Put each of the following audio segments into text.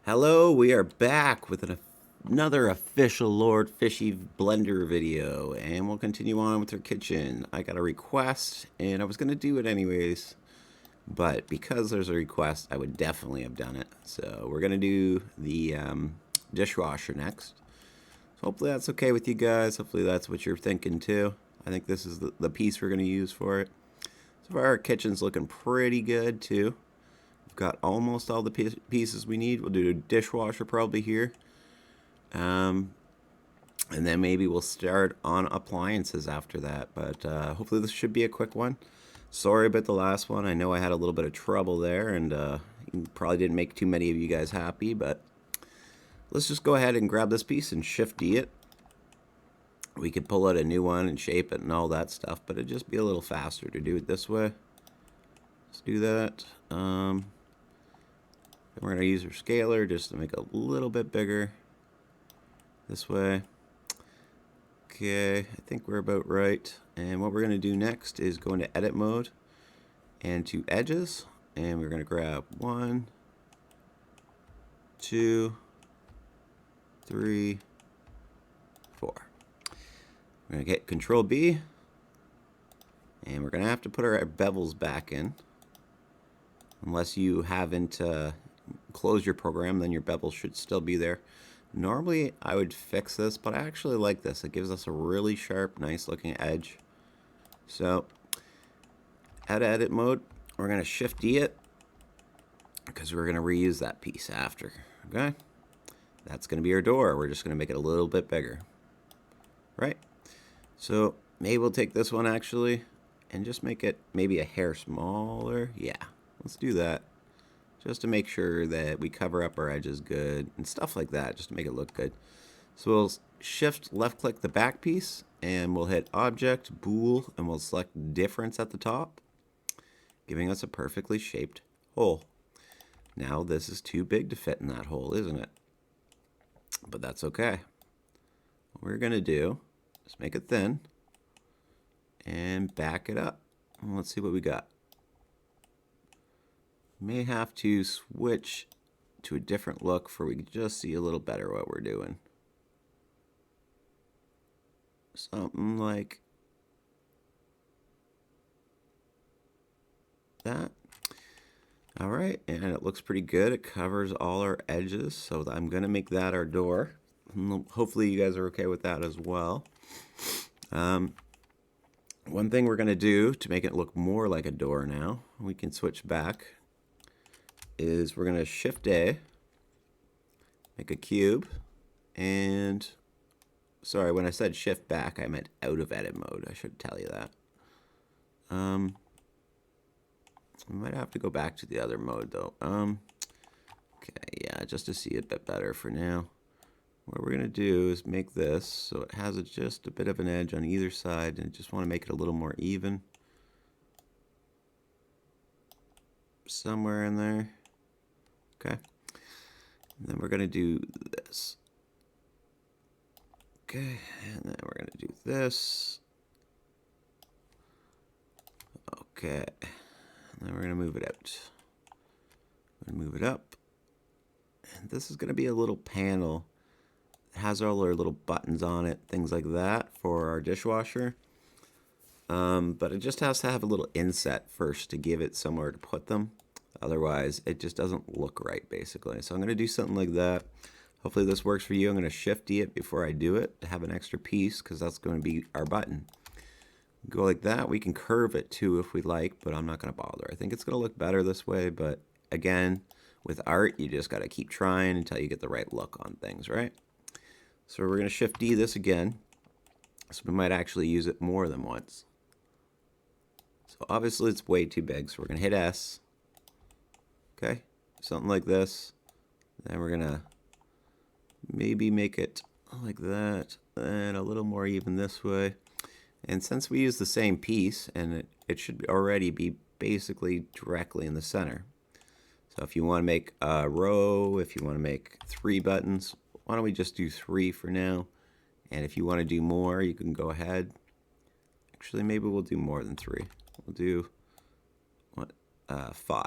Hello, we are back with another official Lord Fishy Blender video, and we'll continue on with our kitchen. I got a request, and I was going to do it anyways, but because there's a request, I would definitely have done it. So we're going to do the dishwasher next. So hopefully that's okay with you guys. Hopefully that's what you're thinking too. I think this is the piece we're going to use for it. So far our kitchen's looking pretty good too. Got almost all the pieces we need. We'll do a dishwasher probably here. And then maybe we'll start on appliances after that. But hopefully this should be a quick one. Sorry about the last one. I know I had a little bit of trouble there and probably didn't make too many of you guys happy. But let's just go ahead and grab this piece and Shift D it. We could pull out a new one and shape it and all that stuff. But it'd just be a little faster to do it this way. Let's do that. We're going to use our scaler just to make it a little bit bigger this way. Okay, I think we're about right. And what we're going to do next is go into edit mode and to edges. And we're going to grab 1, 2, 3, 4. We're going to get Control B. And we're going to have to put our bevels back in. Unless you haven't closed your program, then your bevel should still be there. Normally I would fix this, but I actually like this. It gives us a really sharp, nice looking edge. So at edit mode, we're going to Shift D it because we're going to reuse that piece after. Okay, that's going to be our door. We're just going to make it a little bit bigger, right? So maybe we'll take this one actually and just make it maybe a hair smaller. Yeah, let's do that. Just to make sure that we cover up our edges good and stuff like that, just to make it look good. So we'll Shift left click the back piece and we'll hit Object, Bool, and we'll select Difference at the top, giving us a perfectly shaped hole. Now this is too big to fit in that hole, isn't it? But that's okay. What we're going to do is make it thin and back it up. And let's see what we got. May have to switch to a different look for we can just see a little better what we're doing. Something like that. All right, and it looks pretty good. It covers all our edges, so I'm gonna make that our door. Hopefully you guys are okay with that as well. One thing we're gonna do to make it look more like a door now, we can switch back, is we're going to Shift A, make a cube, and sorry, when I said Shift back, I meant out of edit mode. I should tell you that. I might have to go back to the other mode though. Okay, yeah, just to see it a bit better for now. What we're going to do is make this so it has just a bit of an edge on either side, and just want to make it a little more even. Somewhere in there. Okay, and then we're going to do this. Okay, and then we're going to do this. Okay, and then we're going to move it out. We're going to move it up. And this is going to be a little panel. It has all our little buttons on it, things like that for our dishwasher. But it just has to have a little inset first to give it somewhere to put them. Otherwise, it just doesn't look right, basically. So I'm going to do something like that. Hopefully this works for you. I'm going to Shift D it before I do it to have an extra piece, because that's going to be our button. Go like that. We can curve it too if we like, but I'm not going to bother. I think it's going to look better this way, but again, with art, you just got to keep trying until you get the right look on things, right? So we're going to Shift D this again. So we might actually use it more than once. So obviously it's way too big, so we're going to hit S. Okay, something like this. Then we're gonna maybe make it like that, and a little more even this way. And since we use the same piece, and it should already be basically directly in the center. So if you want to make a row, if you want to make 3 buttons, why don't we just do 3 for now? And if you want to do more, you can go ahead. Actually, maybe we'll do more than 3. We'll do 5.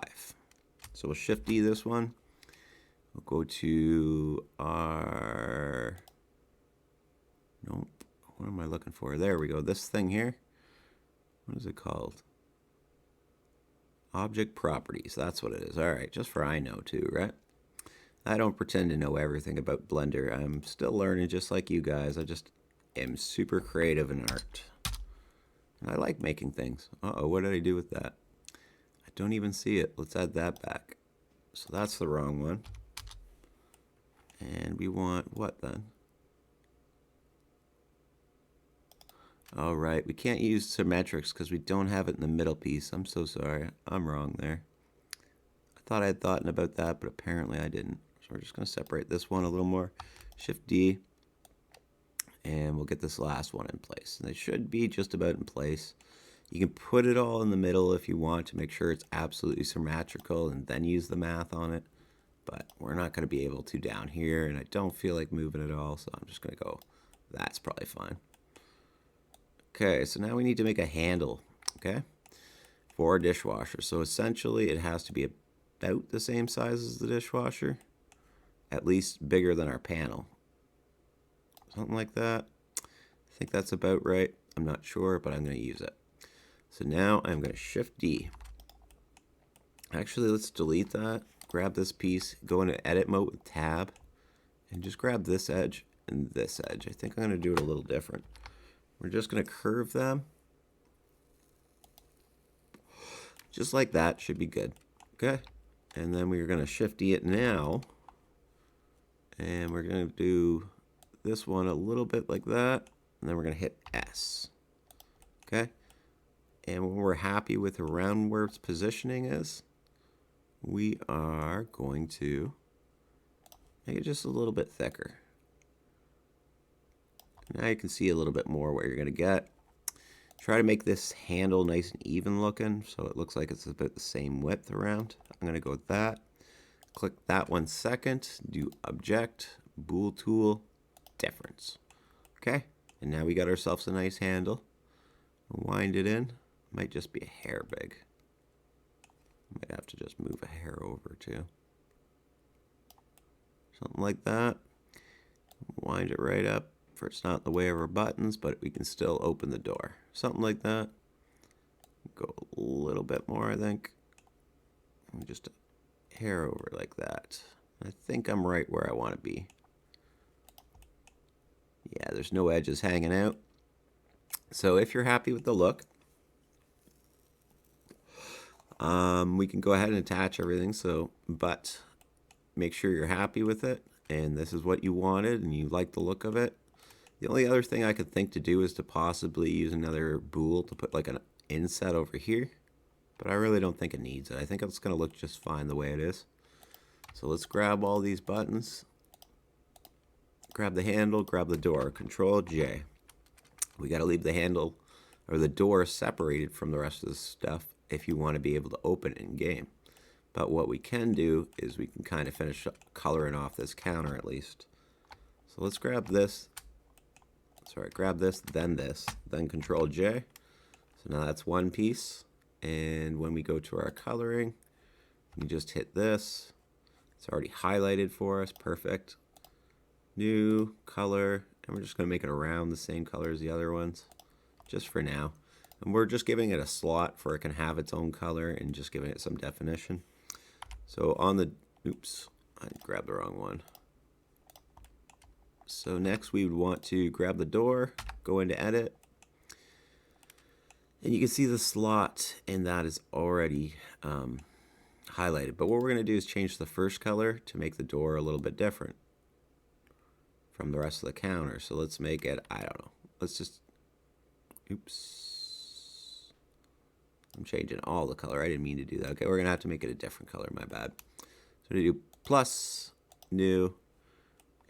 So we'll Shift D this one. We'll go to our, nope, what am I looking for? There we go, this thing here. What is it called? Object properties, that's what it is. All right, just for I know too, right? I don't pretend to know everything about Blender. I'm still learning just like you guys. I just am super creative in art. And I like making things. Uh-oh, what did I do with that? I don't even see it. Let's add that back. So that's the wrong one. And we want what then? All right, we can't use symmetrics because we don't have it in the middle piece. I'm so sorry. I'm wrong there. I thought I had thought about that, but apparently I didn't. So we're just going to separate this one a little more. Shift D. And we'll get this last one in place. And they should be just about in place. You can put it all in the middle if you want to make sure it's absolutely symmetrical and then use the math on it. But we're not going to be able to down here, and I don't feel like moving it all, so I'm just going to go, that's probably fine. Okay, so now we need to make a handle, okay, for our dishwasher. So essentially it has to be about the same size as the dishwasher, at least bigger than our panel. Something like that. I think that's about right. I'm not sure, but I'm going to use it. So now I'm going to Shift D. Actually, let's delete that. Grab this piece, go into edit mode with tab, and just grab this edge and this edge. I think I'm going to do it a little different. We're just going to curve them. Just like that, should be good. Okay. And then we're going to Shift D it now. And we're going to do this one a little bit like that. And then we're going to hit S. Okay. And when we're happy with around where its positioning is, we are going to make it just a little bit thicker. Now you can see a little bit more what you're going to get. Try to make this handle nice and even looking so it looks like it's about the same width around. I'm going to go with that. Click that 1 second. Do Object, Bool Tool, Difference. Okay, and now we got ourselves a nice handle. Wind it in. Might just be a hair big. Might have to just move a hair over too. Something like that. Wind it right up. For it's not in the way of our buttons, but we can still open the door. Something like that. Go a little bit more, I think. Just a hair over like that. I think I'm right where I want to be. Yeah, there's no edges hanging out. So if you're happy with the look, we can go ahead and attach everything. So, but make sure you're happy with it, and this is what you wanted, and you like the look of it. The only other thing I could think to do is to possibly use another bool to put like an inset over here. But I really don't think it needs it. I think it's going to look just fine the way it is. So let's grab all these buttons. Grab the handle, grab the door. Control J. We got to leave the handle or the door separated from the rest of the stuff if you want to be able to open it in game. But what we can do is we can kind of finish coloring off this counter at least. So let's grab this. Sorry, grab this, then Control J. So now that's one piece. And when we go to our coloring, we just hit this. It's already highlighted for us. Perfect. New color. And we're just going to make it around the same color as the other ones, just for now. And we're just giving it a slot for it can have its own color and just giving it some definition. So on the, oops, I grabbed the wrong one. So next we would want to grab the door, go into edit, and you can see the slot, and that is already highlighted. But what we're going to do is change the first color to make the door a little bit different from the rest of the counter. So let's make it, I don't know, let's just, oops, I'm changing all the color. I didn't mean to do that. Okay, we're going to have to make it a different color, my bad. So to do plus, new,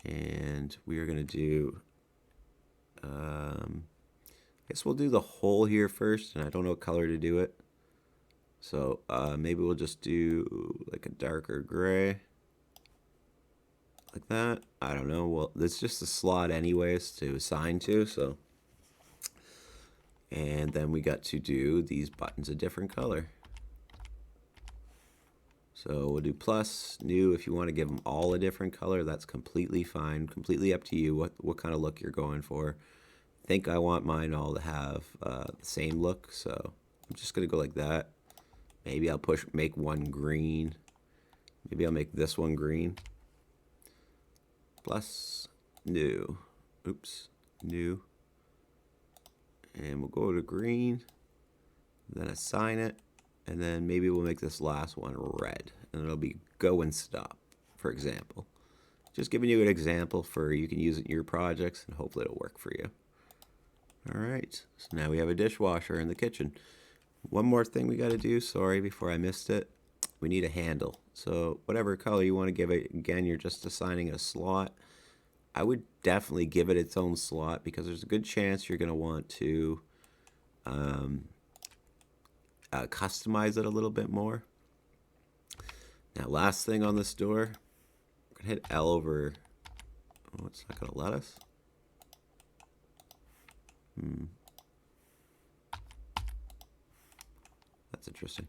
and we are going to do, I guess we'll do the hole here first, and I don't know what color to do it. So maybe we'll just do like a darker gray, like that. I don't know. Well, it's just a slot anyways to assign to, so. And then we got to do these buttons a different color. So we'll do plus, new. If you want to give them all a different color, that's completely fine. Completely up to you what kind of look you're going for. I think I want mine all to have the same look, so I'm just going to go like that. Maybe I'll make one green. Maybe I'll make this one green. Plus, new. Oops, new. And we'll go to green. Then assign it. And then maybe we'll make this last one red. And it'll be go and stop, for example. Just giving you an example for you can use it in your projects, and hopefully it'll work for you. All right, so now we have a dishwasher in the kitchen. One more thing we got to do, sorry, before I missed it. We need a handle. So whatever color you want to give it, again, you're just assigning a slot. I would definitely give it its own slot because there's a good chance you're going to want to customize it a little bit more. Now, last thing on this door, I'm going to hit L over. Oh, it's not going to let us. That's interesting.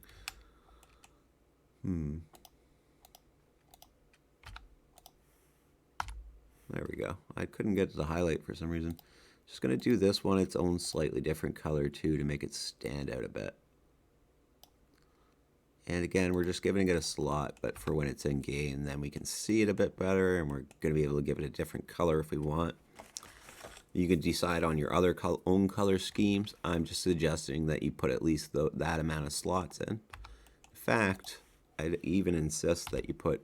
There we go. I couldn't get to the highlight for some reason. Just going to do this one its own slightly different color too to make it stand out a bit. And again, we're just giving it a slot, but for when it's in game, then we can see it a bit better, and we're going to be able to give it a different color if we want. You can decide on your other own color schemes. I'm just suggesting that you put at least that amount of slots in. In fact, I'd even insist that you put,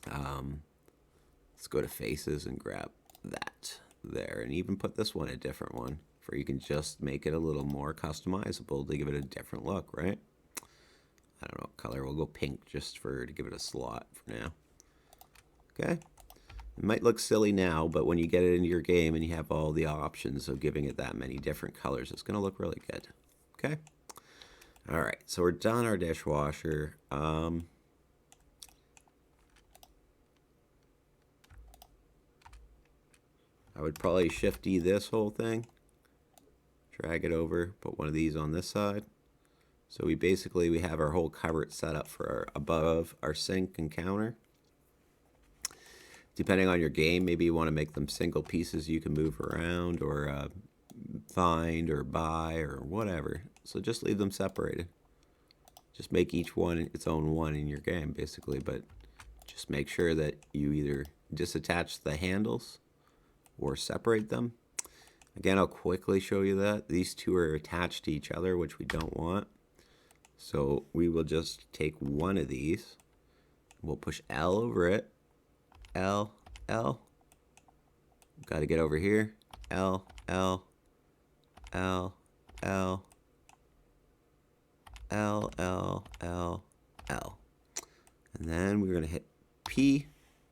let's go to faces and grab that there, and even put this one a different one, for you can just make it a little more customizable to give it a different look, right? I don't know what color. We'll go pink just to give it a slot for now. Okay. It might look silly now, but when you get it into your game and you have all the options of giving it that many different colors, it's going to look really good. Okay. All right. So we're done our dishwasher. I would probably Shift-D this whole thing. Drag it over. Put one of these on this side. So we have our whole cupboard set up for above our sink and counter. Depending on your game, maybe you want to make them single pieces you can move around or find or buy or whatever. So just leave them separated. Just make each one its own one in your game, basically. But just make sure that you either disattach the handles or separate them. Again, I'll quickly show you that. These two are attached to each other, which we don't want. So we will just take one of these. We'll push L over it. L, L. Got to get over here. L, L, L, L, L, L, L, L. And then we're going to hit P,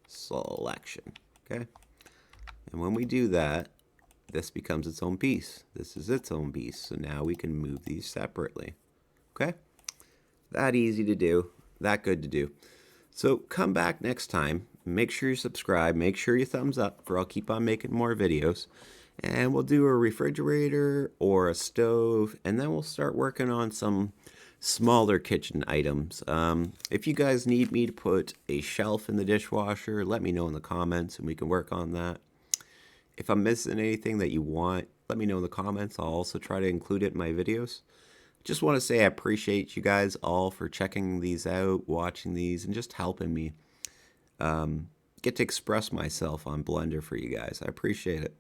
selection. Okay? And when we do that, this becomes its own piece. This is its own piece. So now we can move these separately. Okay? That easy to do. That good to do. So come back next time. Make sure you subscribe. Make sure you thumbs up, for I'll keep on making more videos. And we'll do a refrigerator or a stove. And then we'll start working on some smaller kitchen items. If you guys need me to put a shelf in the dishwasher, let me know in the comments and we can work on that. If I'm missing anything that you want, let me know in the comments. I'll also try to include it in my videos. Just want to say I appreciate you guys all for checking these out, watching these, and just helping me get to express myself on Blender for you guys. I appreciate it.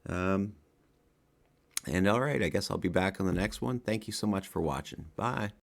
And all right, I guess I'll be back on the next one. Thank you so much for watching. Bye.